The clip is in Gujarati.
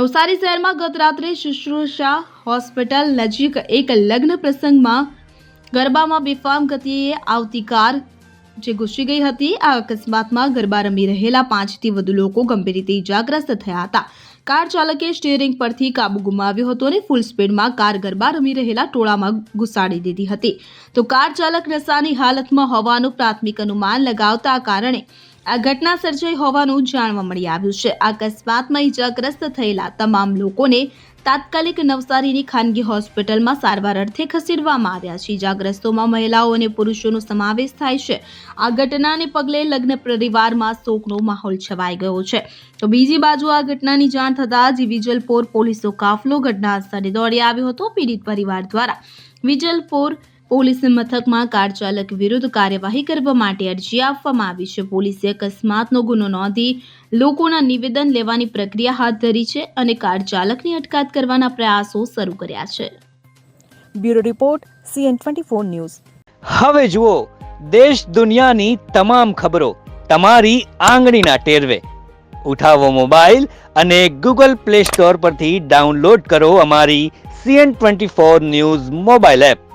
નવસારી શહેરમાં ગત રાત્રે શુશ્રુષા હોસ્પિટલ નજીક એક લગ્ન પ્રસંગમાં ગરબામાં બેફામ ગતિએ આવતી કાર જે ઘૂસી ગઈ હતી। આ અકસ્માતમાં ગરબા રમી રહેલા 5 થી વધુ લોકો ગંભીર રીતે ઇજાગ્રસ્ત થયા હતા। કાર ચાલકે સ્ટીયરિંગ પરથી કાબુ ગુમાવ્યો હતો અને ફૂલ સ્પીડમાં કાર ગરબા રમી રહેલા ટોળામાં ઘુસાડી દીધી હતી। તો કાર ચાલક નશાની હાલતમાં હોવાનું પ્રાથમિક અનુમાન લગાવતા કારણે આ ઘટના સર્જાઈ હોવાનું જાણવા મળી આવ્યું છે। આ અકસ્માતમાં ઇજાગ્રસ્ત થયેલા તમામ લોકોને તાત્કાલિક નવસારીની ખાનગી હોસ્પિટલમાં સારવાર અર્થે ખસેડવામાં આવ્યા છે। ઇજાગ્રસ્તોમાં મહિલાઓ અને પુરુષોનો સમાવેશ થાય છે। આ ઘટનાને પગલે લગ્ન પરિવારમાં શોકનો માહોલ છવાઈ ગયો છે। તો બીજી બાજુ આ ઘટનાની જાણ થતાં જ વિજલપોર પોલીસનો કાફલો ઘટના સ્થળે દોડી આવ્યો હતો। પીડિત પરિવાર દ્વારા વિજલપોર પોલીસ મથકમાં કાર ચાલક વિરુદ્ધ કાર્યવાહી કરવા માટે અરજી આપવામાં આવી છે। પોલીસે અકસ્માતનો ગુનો નોંધી લોકોના નિવેદન લેવાની પ્રક્રિયા હાથ ધરી છે અને કાર ચાલકની અટકાયત કરવાના પ્રયાસો શરૂ કર્યા છે। Bureau report CN24 news. હવે જુઓ દેશ દુનિયાની તમામ ખબરો તમારી આંગળીના ટેરવે। ઉઠાવો મોબાઈલ અને Google Play Store પરથી ડાઉનલોડ કરો અમારી CN24 ન્યૂઝ મોબાઈલ એપ।